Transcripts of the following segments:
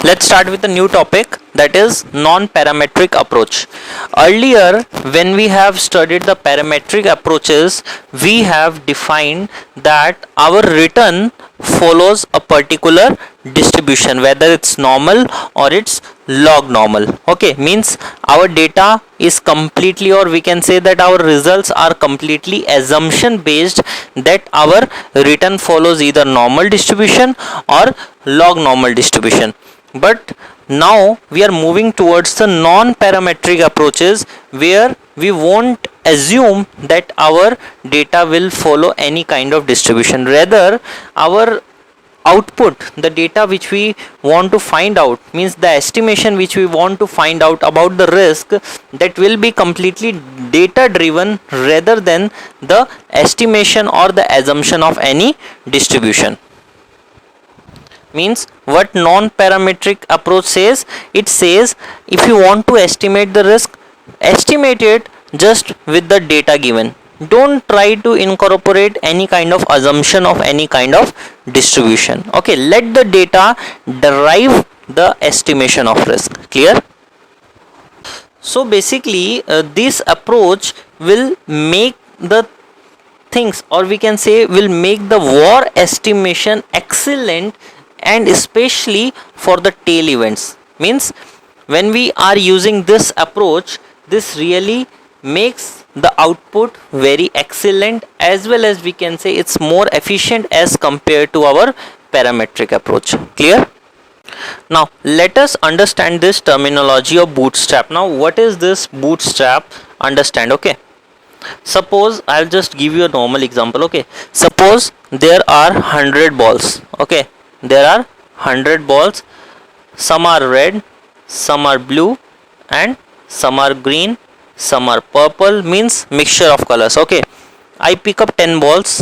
let's start with a new topic, that is non-parametric approach. Earlier, when we have studied the parametric approaches, we have defined that our return follows a particular distribution, whether it's normal or it's log normal. Okay, means our data is completely, or we can say that our results are completely assumption based, that our return follows either normal distribution or log normal distribution. But now we are moving towards the non-parametric approaches, where we won't assume that our data will follow any kind of distribution. Rather, our output, the data which we want to find out, means the estimation which we want to find out about the risk, that will be completely data driven rather than the estimation or the assumption of any distribution. Means what non-parametric approach says, it says if you want to estimate the risk, estimate it just with the data given. Don't try to incorporate any kind of assumption of any kind of distribution. Okay, let the data derive the estimation of risk. Clear? So basically this approach will make the things, or we can say will make the VAR estimation excellent, and especially for the tail events. Means when we are using this approach, this really makes the output very excellent, as well as we can say it's more efficient as compared to our parametric approach. Clear? Now let us understand this terminology of bootstrap. Now what is this bootstrap? Understand. Okay, suppose I'll just give you a normal example. Okay, suppose there are 100 balls. Okay, there are 100 balls, some are red, some are blue, and some are green, some are purple, means mixture of colors. Okay, I pick up 10 balls,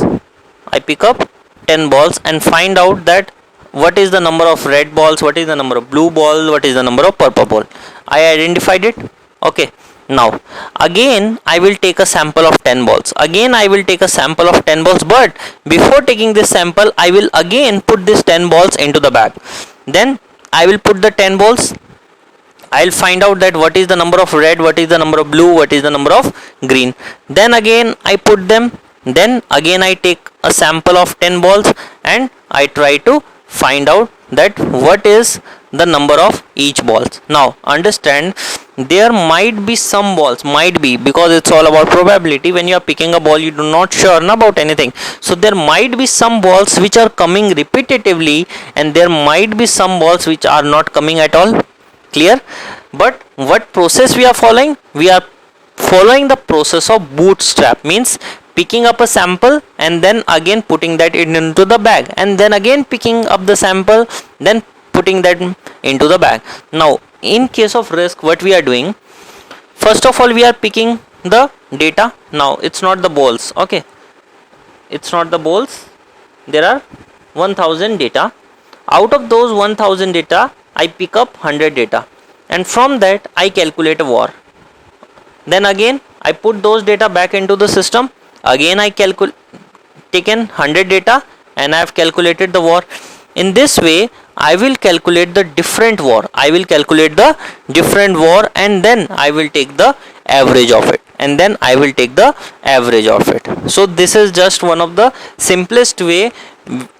and find out that what is the number of red balls, what is the number of blue balls, what is the number of purple ball. I identified it. Okay, now again I will take a sample of 10 balls, but before taking this sample I will again put this 10 balls into the bag. Then I will put the 10 balls, I'll find out that what is the number of red, what is the number of blue, what is the number of green. Then again I put them, then again I take a sample of 10 balls and I try to find out that what is the number of each balls. Now understand, there might be some balls, because it's all about probability. When you are picking a ball, you do not sure about anything, so there might be some balls which are coming repetitively, and there might be some balls which are not coming at all. Clear? But what process we are following? We are following the process of bootstrap, means picking up a sample and then again putting that into the bag, and then again picking up the sample, then putting that into the bag. Now in case of risk, what we are doing, first of all we are picking the data. Now it's not the balls. Okay, it's not the balls. There are 1000 data. Out of those 1000 data, I pick up 100 data, and from that I calculate a VAR. Then again I put those data back into the system. Again I taken 100 data and I have calculated the VAR. In this way I will calculate the different VAR. And then I will take the average of it. So this is just one of the simplest way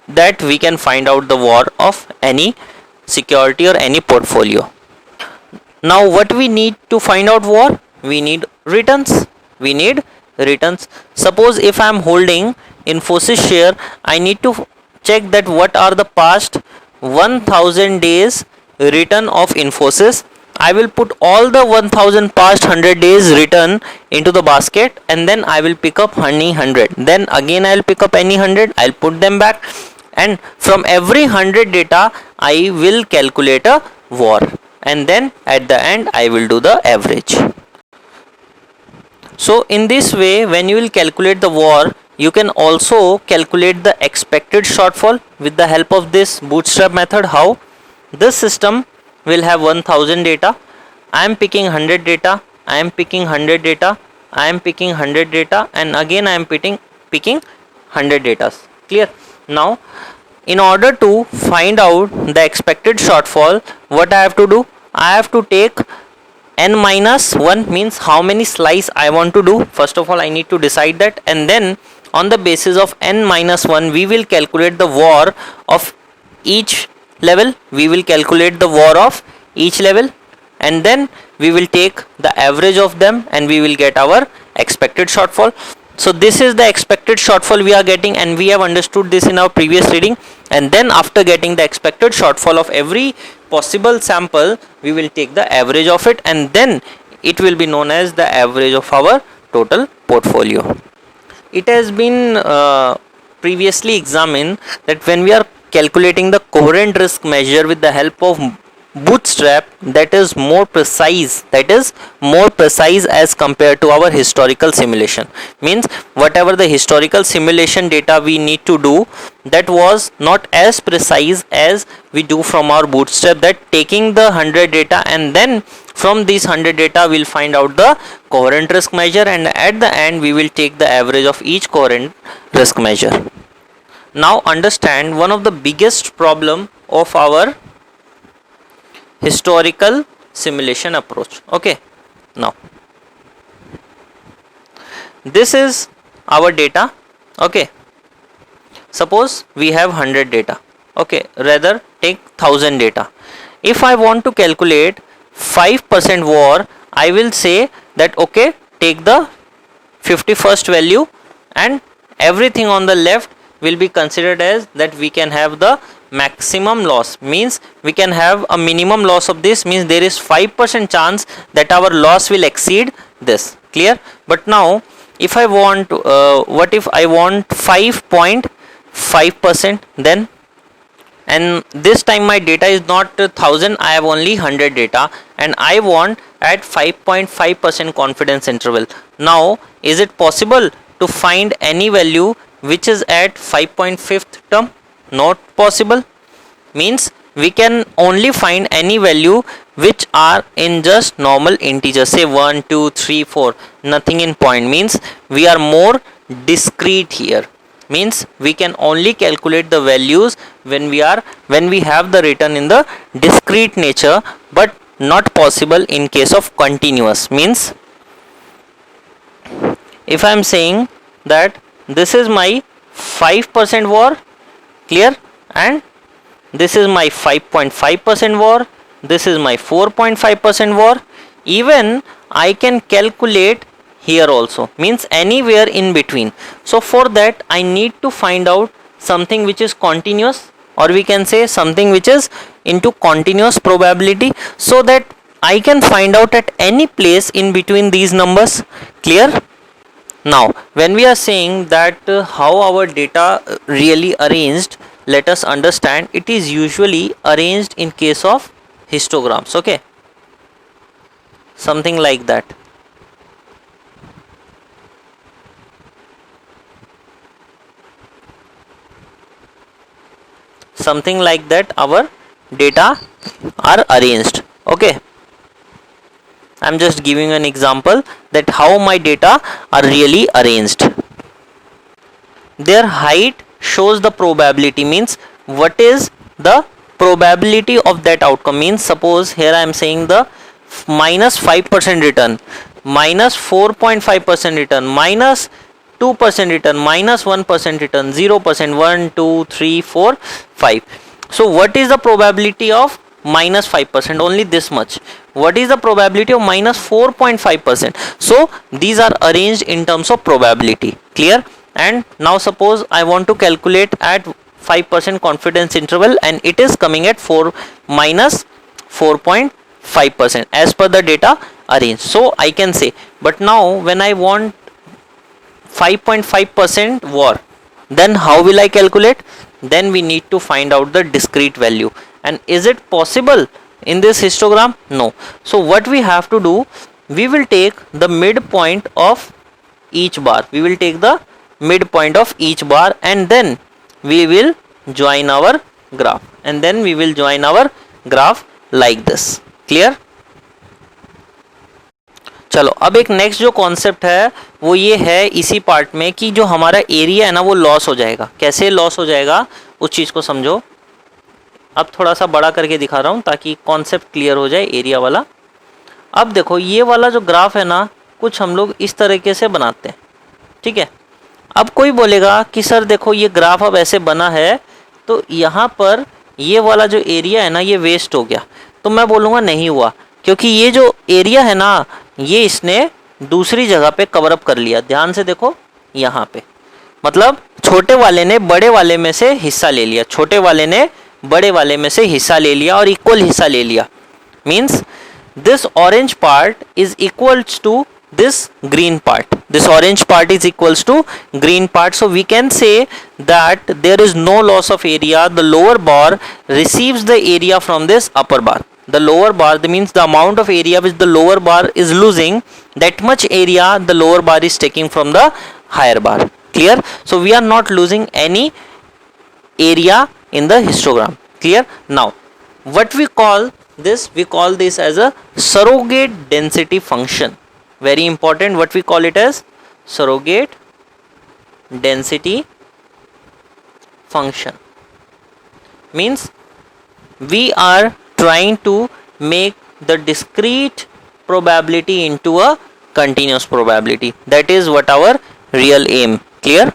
that we can find out the VAR of any security or any portfolio. Now what we need to find out VAR? We need returns. Suppose if I am holding Infosys share, I need to check that what are the past 1000 days return of Infosys. I will put all the 1000 past 100 days return into the basket, and then I will pick up any 100. Then again I will pick up any 100, I will put them back, and from every 100 data I will calculate a VAR, and then at the end I will do the average. So in this way, when you will calculate the VAR, you can also calculate the expected shortfall with the help of this bootstrap method. How? This system will have 1000 data. I am picking 100 data, I am picking 100 data, I am picking 100 data, and again I am picking 100 data. Clear? Now in order to find out the expected shortfall, what I have to do, I have to take n minus 1, means how many slice I want to do. First of all I need to decide that, and then on the basis of n minus 1 we will calculate the VAR of each level, we will calculate the VAR of each level, and then we will take the average of them and we will get our expected shortfall. So this is the expected shortfall we are getting, and we have understood this in our previous reading. And then after getting the expected shortfall of every possible sample, we will take the average of it, and then it will be known as the average of our total portfolio. It has been previously examined that when we are calculating the coherent risk measure with the help of bootstrap, that is more precise as compared to our historical simulation. Means whatever the historical simulation data we need to do, that was not as precise as we do from our bootstrap, that taking the 100 data and then from these 100 data we'll find out the coherent risk measure, and at the end we will take the average of each coherent risk measure. Now understand one of the biggest problem of our historical simulation approach. Okay, now this is our data. Okay, suppose we have 100 data. Okay, rather take 1000 data. If I want to calculate 5% VAR, I will say that okay, take the 51st value and everything on the left will be considered as that we can have the maximum loss, means we can have a minimum loss of this, means there is 5% chance that our loss will exceed this. Clear? But now if I want what if I want 5.5%, then, and this time my data is not 1000, I have only 100 data and I want at 5.5% confidence interval. Now is it possible to find any value which is at 5.5th term? Not possible. Means we can only find any value which are in just normal integers, say 1 2 3 4, nothing in point. Means we are more discrete here. Means we can only calculate the values when we have the return in the discrete nature, but not possible in case of continuous. Means if I am saying that this is my 5% VAR, clear, and this is my 5.5% VAR, this is my 4.5% VAR, even I can calculate here also, means anywhere in between. So for that I need to find out something which is continuous, or we can say something which is into continuous probability, so that I can find out at any place in between these numbers. Clear? Now when we are saying that how our data really arranged, let us understand it is usually arranged in case of histograms. Okay, something like that. Something like that our data are arranged. Okay, I'm just giving an example that how my data are really arranged. Their height shows the probability, means what is the probability of that outcome. Means suppose here I am saying the minus 5% return, minus 4.5% return, minus 2% return, minus 1% return, 0%, 1 2 3 4 5. So what is the probability of minus 5%? Only this much. What is the probability of minus 4.5%? So these are arranged in terms of probability. Clear? And now suppose I want to calculate at 5% confidence interval and it is coming at minus 4.5% as per the data arranged. So I can say, but now when I want 5.5% VAR, then how will I calculate? Then we need to find out the discrete value. And is it possible in this histogram? No. So what we have to do, we will take the midpoint of each bar. We will take the midpoint of each bar and then we will join our graph, and then we will join our graph like this. Clear? चलो अब एक next जो concept है वो ये है इसी part में कि जो हमारा एरिया है ना वो लॉस हो जाएगा. कैसे लॉस हो जाएगा उस चीज़ को समझो। अब थोड़ा सा बड़ा करके दिखा रहा हूँ ताकि कॉन्सेप्ट क्लियर हो जाए एरिया वाला। अब देखो ये वाला जो ग्राफ है ना, कुछ हम लोग इस तरीके से बनाते हैं, ठीक है। अब कोई बोलेगा कि सर देखो ये ग्राफ अब ऐसे बना है तो यहाँ पर ये वाला जो एरिया है ना ये वेस्ट हो गया। तो मैं बोलूँगा नहीं हुआ, क्योंकि ये जो एरिया है ना ये इसने दूसरी जगह पे कवर अप कर लिया। ध्यान से देखो यहाँ पे, मतलब छोटे वाले ने बड़े वाले में से हिस्सा ले लिया, छोटे वाले ने बड़े वाले में से हिस्सा ले लिया और इक्वल हिस्सा ले लिया। Means this orange part is equals to this green part. This orange part is equals to green part. So we can say that there is no loss of area. The lower bar receives the area from this upper bar. The lower bar, that means the amount of area which the lower bar is losing, that much area the lower bar is taking from the higher bar. Clear? So we are not losing any area in the histogram. Clear? Now what we call this, we call this as a surrogate density function. Very important, what we call it as surrogate density function. Means we are trying to make the discrete probability into a continuous probability. That is what our real aim. Clear?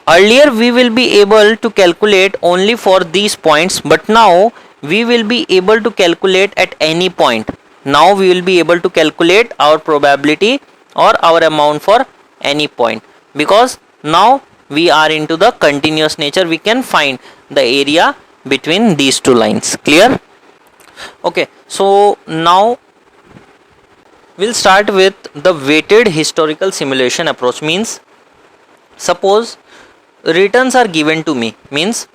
Earlier we will be able to calculate only for these points, but now we will be able to calculate at any point. Now we will be able to calculate our probability or our amount for any point, because now we are into the continuous nature. We can find the area between these two lines. Clear? Okay, so now we'll start with the weighted historical simulation approach. Means suppose returns are given to me, means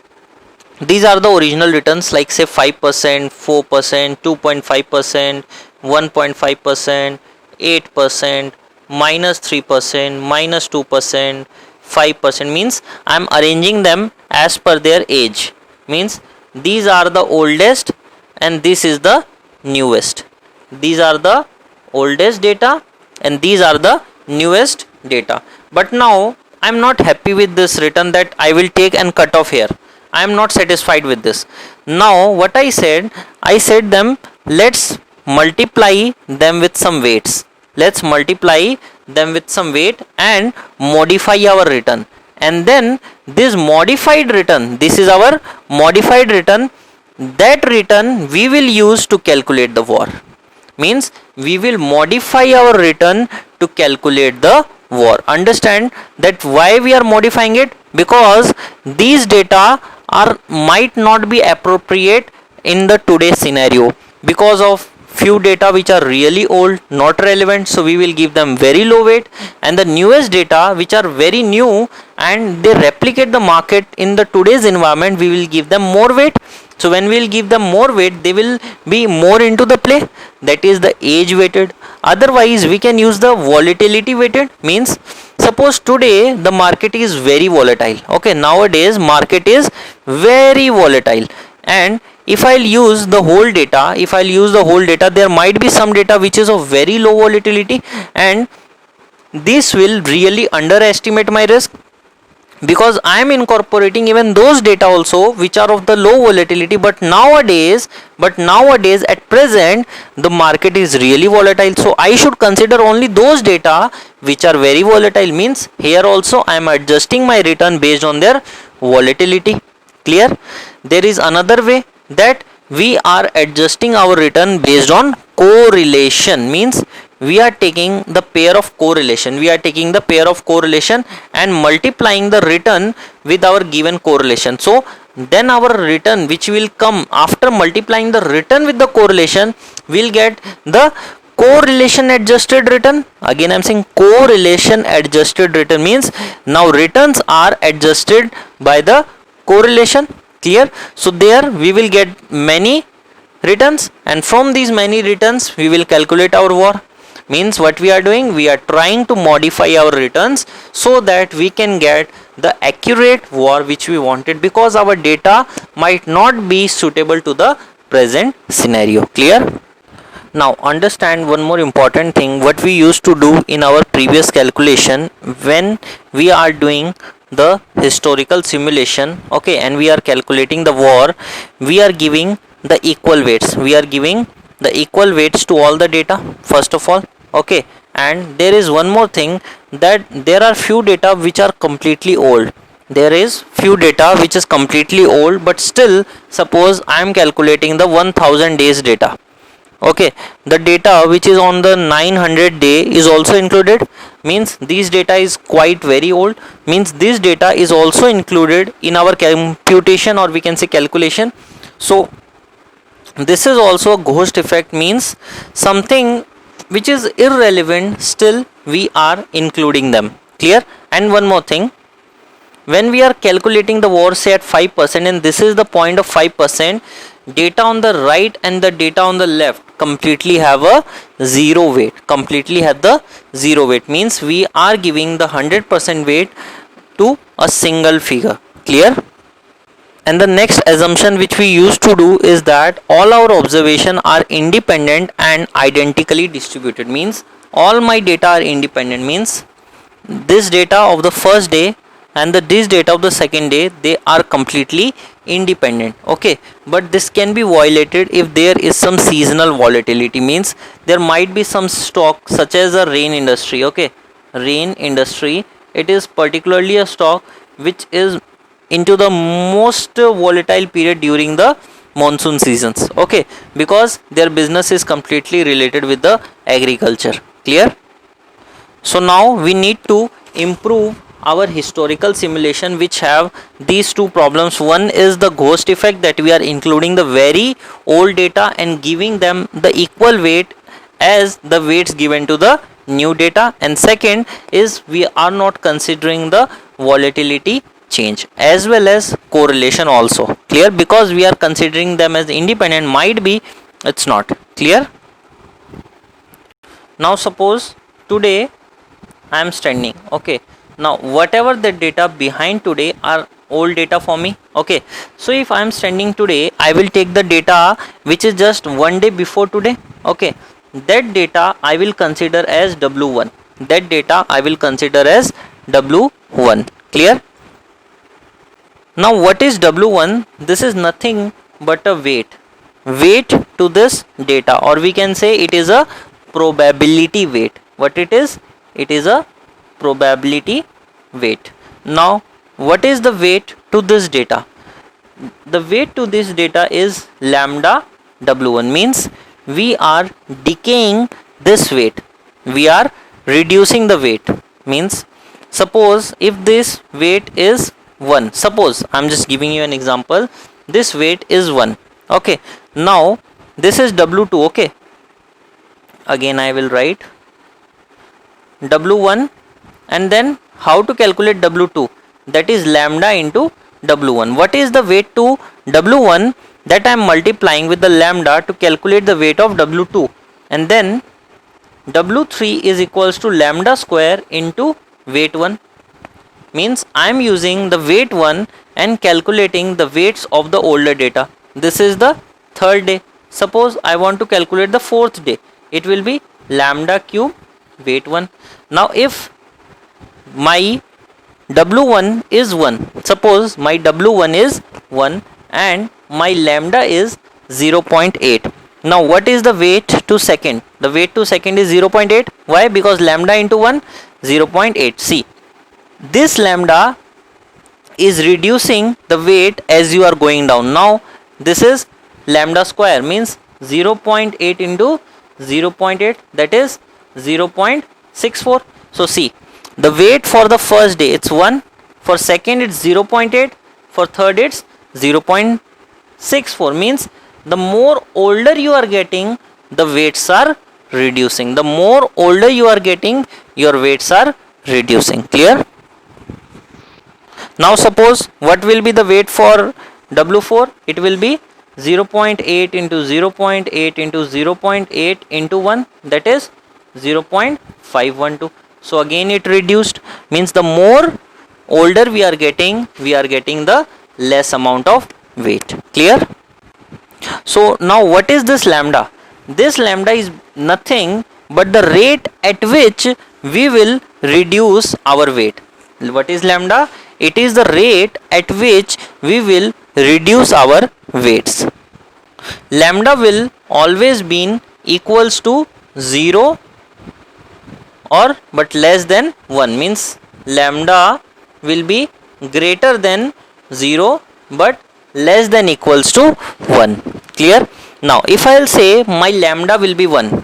these are the original returns, like say 5%, 4%, 2.5%, 1.5%, 8%, minus 3%, minus 2%, 5%. Means I am arranging them as per their age. Means these are the oldest and this is the newest. These are the oldest data and these are the newest data. But now I am not happy with this return that I will take and cut off here. I am not satisfied with this. Now what I said them, let's multiply them with some weights. Let's multiply them with some weight and modify our return. And then this modified return, this is our modified return, that return we will use to calculate the VAR. Means we will modify our return to calculate the VAR. Understand that why we are modifying it? Because these data might not be appropriate in the today's scenario, because of few data which are really old, not relevant, so we will give them very low weight, and the newest data which are very new and they replicate the market in the today's environment, we will give them more weight. So when we will give them more weight, they will be more into the play, that is the age weighted. Otherwise we can use the volatility weighted. Means suppose today the market is very volatile. Okay, nowadays market is very volatile, and if I'll use the whole data, there might be some data which is of very low volatility, and this will really underestimate my risk, because I am incorporating even those data also which are of the low volatility. But nowadays at present the market is really volatile, so I should consider only those data which are very volatile. Means here also I am adjusting my return based on their volatility. Clear? There is another way, that we are adjusting our return based on correlation. Means we are taking the pair of correlation, and multiplying the return with our given correlation. So then our return which will come after multiplying the return with the correlation, will get the correlation adjusted return. Again I am saying correlation adjusted return, means now returns are adjusted by the correlation. Clear? So there we will get many returns, and from these many returns we will calculate our VAR. Means what we are doing, we are trying to modify our returns so that we can get the accurate VAR which we wanted, because our data might not be suitable to the present scenario. Clear? Now understand one more important thing, what we used to do in our previous calculation when we are doing the historical simulation, okay, and we are calculating the war, we are giving the equal weights. We are giving the equal weights to all the data first of all, okay. And there is one more thing, that there are few data which are completely old. There is few data which is completely old, but still suppose I am calculating the 1000 days data, okay. The data which is on the 900 day is also included, means this data is quite very old, means this data is also included in our computation, or we can say calculation. So this is also a ghost effect, means something which is irrelevant, still we are including them. Clear? And one more thing, when we are calculating the war say at 5%, and this is the point of 5%, data on the right and the data on the left completely have a zero weight, completely have the zero weight, means we are giving the 100% weight to a single figure. Clear? And the next assumption which we used to do is that all our observations are independent and identically distributed, means all my data are independent, means this data of the first day and this data of the second day, they are completely independent, okay. But this can be violated if there is some seasonal volatility, means there might be some stock such as a rain industry, okay. Rain industry, it is particularly a stock which is into the most volatile period during the monsoon seasons, okay, because their business is completely related with the agriculture. Clear? So now we need to improve our historical simulation which have these two problems. One is the ghost effect, that we are including the very old data and giving them the equal weight as the weights given to the new data, and second is we are not considering the volatility change as well as correlation also. Clear? Because we are considering them as independent, might be it's not. Clear? Now suppose today I am standing, okay. Now whatever the data behind today are old data for me, okay. So if I am standing today, I will take the data which is just one day before today, okay. That data I will consider as W1. That data I will consider as W1. Clear? Now what is W1? This is nothing but a weight to this data, or we can say it is a probability weight. What it is? It is a probability weight. Now what is the weight to this data? The weight to this data is lambda W1, means we are decaying this weight, we are reducing the weight, means suppose if this weight is 1, suppose I am just giving you an example, this weight is 1, okay. Now this is W2, okay. Again I will write W1, and then how to calculate W2? That is lambda into W1. What is the weight to W1? That I am multiplying with the lambda to calculate the weight of W2, and then W3 is equals to lambda square into weight 1, means I am using the weight 1 and calculating the weights of the older data. This is the third day. Suppose I want to calculate the fourth day, it will be lambda cube weight 1. Now if my W1 is 1, suppose my W1 is 1 and my lambda is 0.8. Now what is the weight to second? The weight to second is 0.8. Why? Because lambda into 1, 0.8. See, this lambda is reducing the weight as you are going down. Now this is lambda square, means 0.8 into 0.8, that is 0.64. So see, the weight for the first day it's 1, for second it's 0.8, for third it's 0.64, means the more older you are getting, the weights are reducing. The more older you are getting, your weights are reducing. Clear? Now suppose what will be the weight for W4? It will be 0.8 into 0.8 into 0.8 into 1, that is 0.512. So again it reduced, means the more older we are getting the less amount of weight. Clear? So now what is this lambda? This lambda is nothing but the rate at which we will reduce our weight. What is lambda? it is the rate at which we will reduce our weights. Lambda will always be equals to 0 or but less than 1, means lambda will be greater than 0 but less than equals to 1. Clear? Now if I will say my lambda will be 1,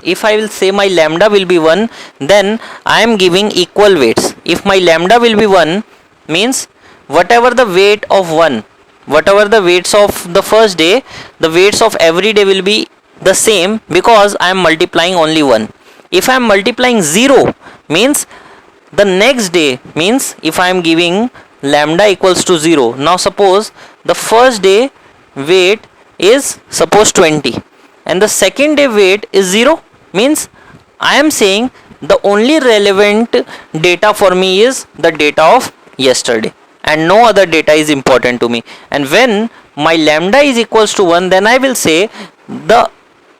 then I am giving equal weights. If my lambda will be 1, means whatever the weight of whatever the weights of the first day, the weights of every day will be the same, because I am multiplying only 1. If I am multiplying 0, means the next day, means if I am giving lambda equals to 0, now suppose the first day weight is suppose 20 and the second day weight is 0, means I am saying the only relevant data for me is the data of yesterday and no other data is important to me. And when my lambda is equals to 1, then I will say the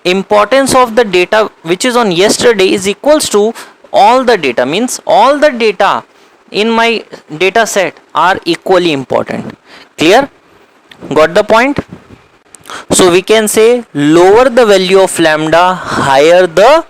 importance of the data which is on yesterday is equals to all the data, means all the data in my data set are equally important. Clear? Got the point? So we can say lower the value of lambda, higher the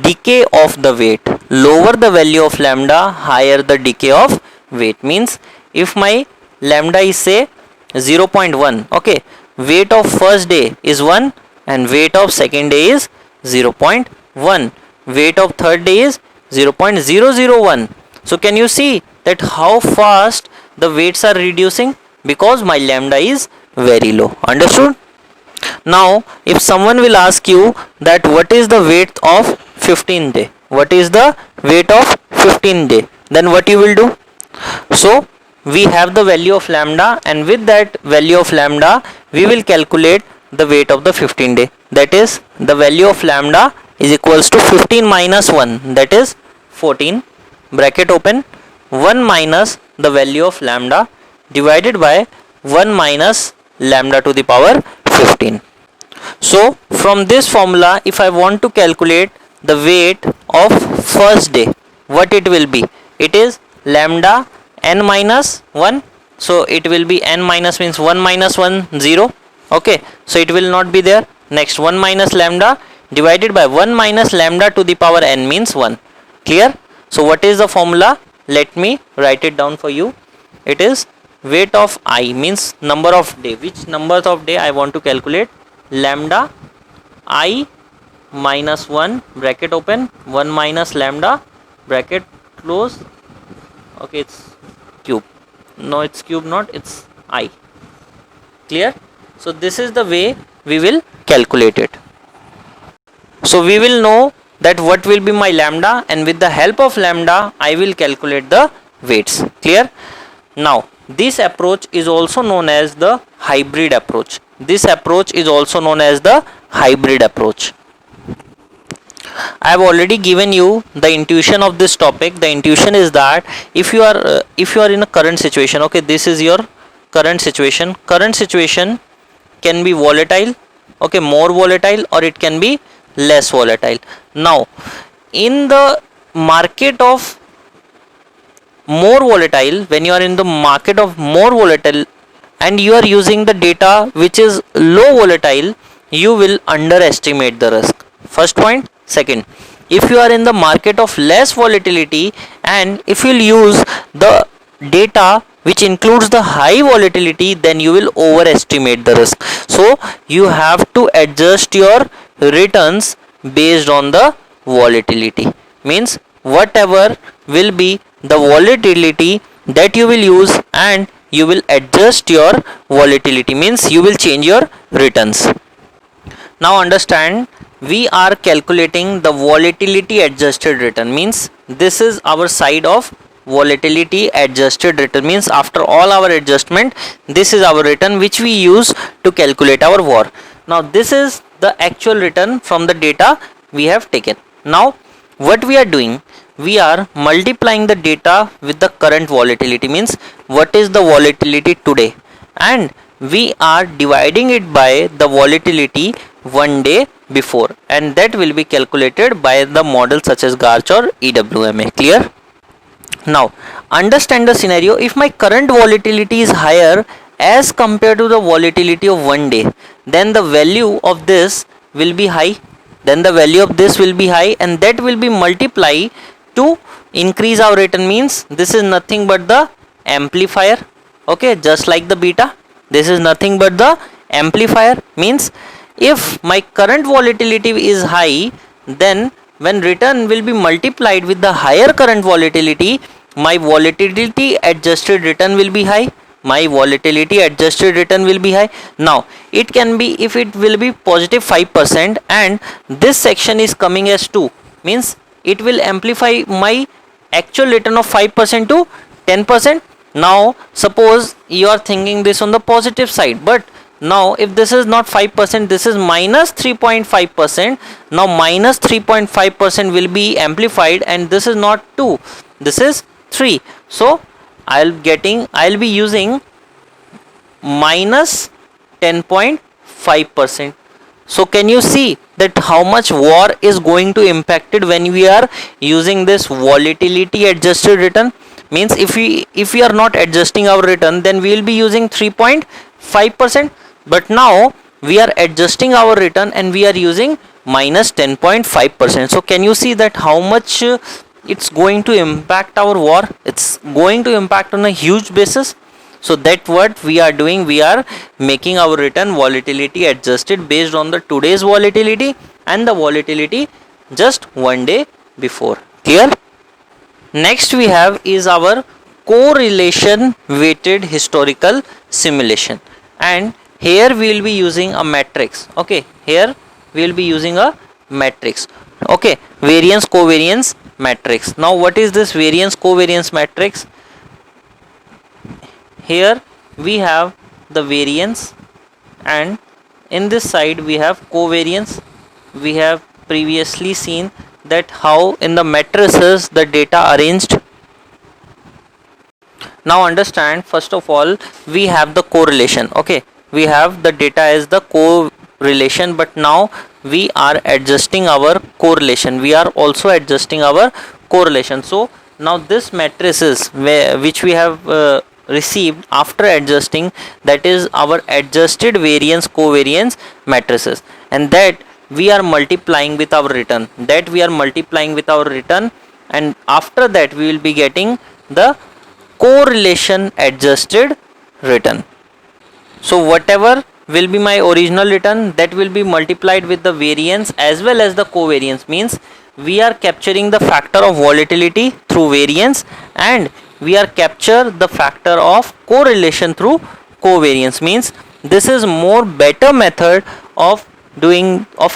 decay of the weight. Lower the value of lambda, higher the decay of weight. Means if my lambda is say 0.1, okay, weight of first day is 1 and weight of second day is 0.1, weight of third day is 0.001. So can you see that how fast the weights are reducing, because my lambda is very low. Understood? Now if someone will ask you that what is the weight of 15 day, what is the weight of 15 day, then what you will do? So we have the value of lambda, and with that value of lambda we will calculate the weight of the 15 day. That is, the value of lambda is equals to 15 minus 1, that is 14, bracket open, 1 minus the value of lambda divided by 1 minus lambda to the power 15. So from this formula, if I want to calculate the weight of first day, what it will be? It is lambda n minus 1. So it will be n minus, means 1 minus 1 0. Okay, so it will not be there. Next 1 minus lambda divided by 1 minus lambda to the power n, means 1. Clear? So what is the formula? Let me write it down for you. It is weight of I, means number of day. Which numbers of day I want to calculate? Lambda I minus 1, bracket open, 1 minus lambda, bracket close. Okay, it's cube. No, it's cube not, it's I. Clear? So this is the way we will calculate it. So we will know that what will be my lambda, and with the help of lambda I will calculate the weights. Clear? Now this approach is also known as the hybrid approach. This approach is also known as the hybrid approach. I have already given you the intuition of this topic. The intuition is that if you are in a current situation, okay, this is your current situation. Current situation can be volatile, okay, more volatile, or it can be less volatile. Now in the market of more volatile, when you are in the market of more volatile and you are using the data which is low volatile, you will underestimate the risk. First point. Second, if you are in the market of less volatility and if you will use the data which includes the high volatility, then you will overestimate the risk. So you have to adjust your returns based on the volatility. Means whatever will be the volatility that you will use, and you will adjust your volatility, means you will change your returns. Now understand, we are calculating the volatility adjusted return, means this is our side of volatility adjusted return, means after all our adjustment, this is our return which we use to calculate our VAR. Now this is the actual return from the data we have taken. Now what we are doing, we are multiplying the data with the current volatility, means what is the volatility today, and we are dividing it by the volatility one day before, and that will be calculated by the model such as Garch or EWMA. Clear? Now understand the scenario. If my current volatility is higher as compared to the volatility of one day, then the value of this will be high, and that will be multiply to increase our return. Means this is nothing but the amplifier. Okay, just like the beta, this is nothing but the amplifier. Means if my current volatility is high, then when return will be multiplied with the higher current volatility, my volatility adjusted return will be high. Now it can be, if it will be positive 5% and this section is coming as 2, means it will amplify my actual return of 5% to 10%. Now suppose you are thinking this on the positive side, but now if this is not 5%, this is minus 3.5%. now minus 3.5% will be amplified, and this is not 2, this is 3. So I'll be using minus 10.5%. So can you see that how much VAR is going to impacted when we are using this volatility adjusted return? Means if we are not adjusting our return, then we will be using 3.5%, but now we are adjusting our return and we are using minus 10.5%. so can you see that how much it's going to impact our VAR? It's going to impact on a huge basis. So that what we are doing, we are making our return volatility adjusted based on the today's volatility and the volatility just one day before. Clear? Next we have is our correlation weighted historical simulation, and here we will be using a matrix. Okay, here we will be using a matrix. Okay, variance covariance matrix. Now what is this variance covariance matrix? Here we have the variance, and in this side we have covariance. We have previously seen that how in the matrices the data arranged. Now understand, first of all we have the correlation. Okay, we have the data as the correlation, but now we are adjusting our correlation, we are also adjusting our correlation. So now this matrices which we have received after adjusting, that is our adjusted variance covariance matrices, and that we are multiplying with our return, and after that we will be getting the correlation adjusted return. So whatever will be my original return, that will be multiplied with the variance as well as the covariance. Means we are capturing the factor of volatility through variance, and we are capture the factor of correlation through covariance. Means this is more better method of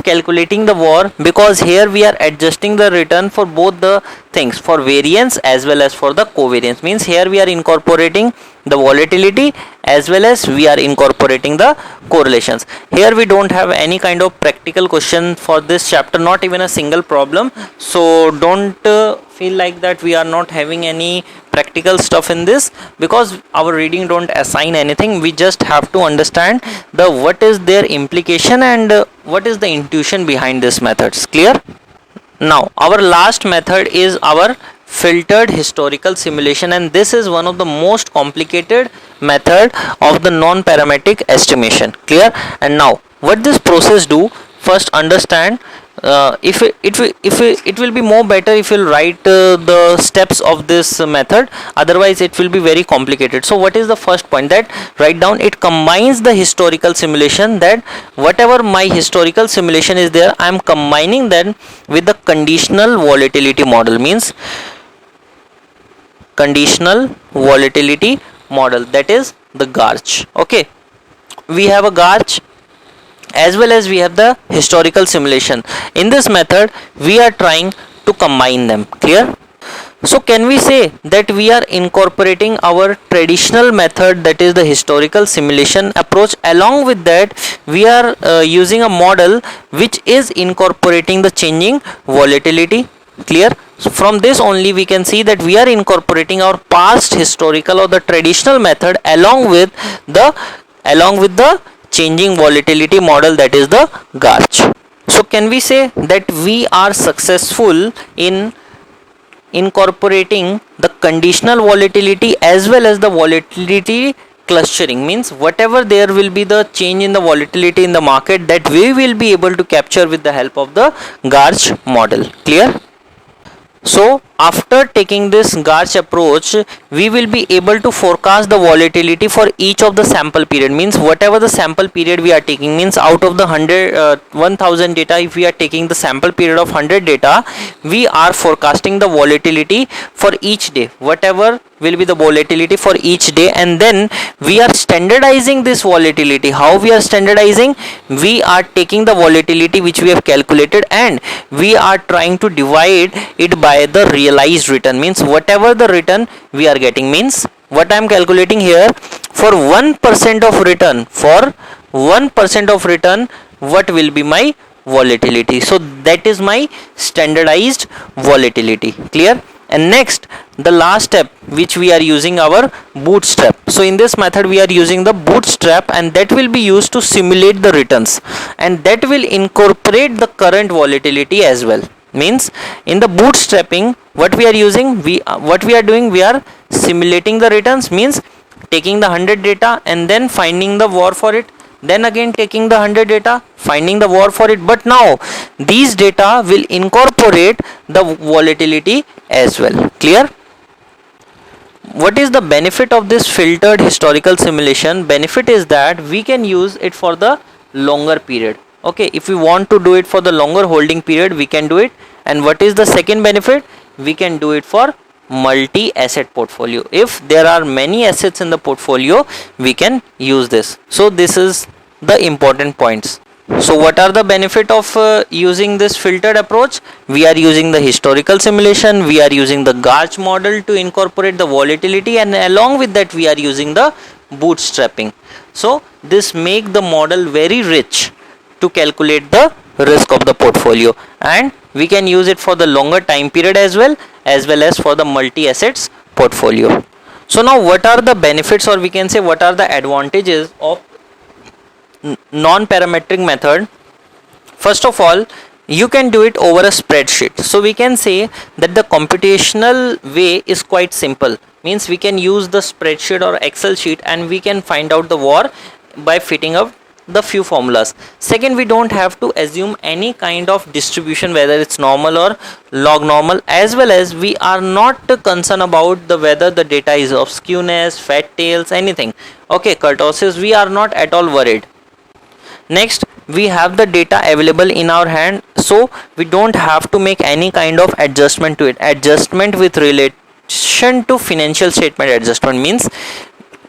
calculating the VAR, because here we are adjusting the return for both the things, for variance as well as for the covariance. Means here we are incorporating the volatility as well as we are incorporating the correlations. Here we don't have any kind of practical question for this chapter, not even a single problem. So don't feel like that we are not having any practical stuff in this, because our reading don't assign anything. We just have to understand the what is their implication and what is the intuition behind this methods. Clear? Now our last method is our filtered historical simulation, and this is one of the most complicated method of the non-parametric estimation. Clear? And now what this process do, first understand. It will be more better if you'll write the steps of this method, otherwise it will be very complicated. So what is the first point? That write down, it combines the historical simulation, that whatever my historical simulation is there, I am combining them with the conditional volatility model. Means conditional volatility model, that is the GARCH. Okay, we have a GARCH as well as we have the historical simulation. In this method we are trying to combine them. Clear? So can we say that we are incorporating our traditional method, that is the historical simulation approach, along with that we are using a model which is incorporating the changing volatility. Clear? So from this only we can see that we are incorporating our past historical or the traditional method along with the changing volatility model, that is the GARCH. So can we say that we are successful in incorporating the conditional volatility as well as the volatility clustering. Means whatever there will be the change in the volatility in the market, that we will be able to capture with the help of the Garch model. Clear? So after taking this Garch approach, we will be able to forecast the volatility for each of the sample period. Means whatever the sample period we are taking, means out of the 1000 data, if we are taking the sample period of 100 data, we are forecasting the volatility for each day, whatever will be the volatility for each day, and then we are standardizing this volatility. How we are standardizing? We are taking the volatility which we have calculated and we are trying to divide it by the realized return. Means whatever the return we are getting, means what I am calculating here, for 1% of return, for 1% of return, what will be my volatility? So that is my standardized volatility. Clear? And next, the last step which we are using our bootstrap. So in this method we are using the bootstrap, and that will be used to simulate the returns, and that will incorporate the current volatility as well. Means in the bootstrapping, what we are using, we are simulating the returns. Means taking the 100 data and then finding the VAR for it, then again taking the 100 data, finding the VAR for it. But now these data will incorporate the volatility as well. Clear? What is the benefit of this filtered historical simulation? Benefit is that we can use it for the longer period. Okay, if we want to do it for the longer holding period, we can do it. And what is the second benefit? We can do it for multi-asset portfolio. If there are many assets in the portfolio, we can use this. So this is the important points. So what are the benefit of using this filtered approach? We are using the historical simulation, we are using the Garch model to incorporate the volatility, and along with that we are using the bootstrapping. So this make the model very rich to calculate the risk of the portfolio, and we can use it for the longer time period as well as for the multi-assets portfolio. So now what are the benefits, or we can say what are the advantages of non-parametric method? First of all, you can do it over a spreadsheet. So we can say that the computational way is quite simple. Means we can use the spreadsheet or Excel sheet and we can find out the VAR by fitting up the few formulas. Second, we don't have to assume any kind of distribution, whether it's normal or log normal, as well as we are not concerned about the whether the data is of skewness, fat tails, anything. Okay, kurtosis, we are not at all worried. Next, we have the data available in our hand, so we don't have to make any kind of adjustment to it. Adjustment with relation to financial statement adjustment means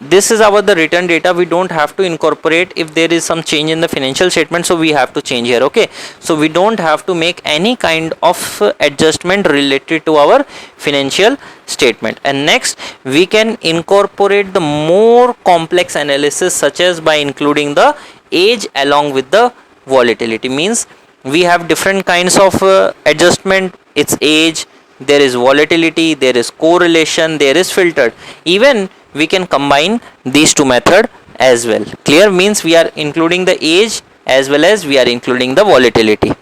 this is the return data. We don't have to incorporate if there is some change in the financial statement, so we have to change here. Okay, so we don't have to make any kind of adjustment related to our financial statement. And next, we can incorporate the more complex analysis, such as by including the age along with the volatility. Means we have different kinds of adjustment. It's age, there is volatility, there is correlation, there is filtered. Even we can combine these two methods as well. Clear? Means we are including the age as well as we are including the volatility.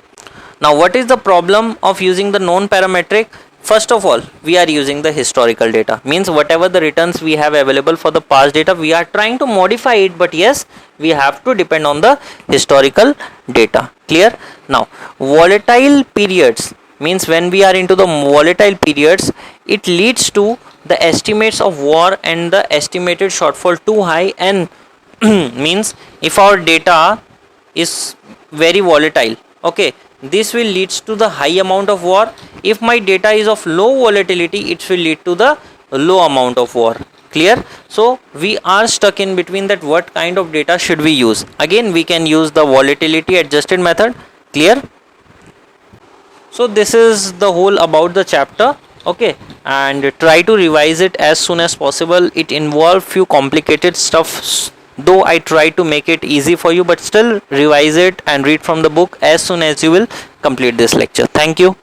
Now what is the problem of using the non-parametric? First of all, we are using the historical data. Means whatever the returns we have available for the past data, we are trying to modify it, but yes, we have to depend on the historical data. Clear? Now volatile periods means when we are into the volatile periods, it leads to the estimates of VAR and the estimated shortfall too high, and means if our data is very volatile, okay, this will leads to the high amount of VAR. If my data is of low volatility, it will lead to the low amount of VAR. Clear? So we are stuck in between that what kind of data should we use. Again, we can use the volatility adjusted method. Clear? So this is the whole about the chapter. Okay, and try to revise it as soon as possible. It involves few complicated stuff, though I try to make it easy for you, but still revise it and read from the book as soon as you will complete this lecture. Thank you.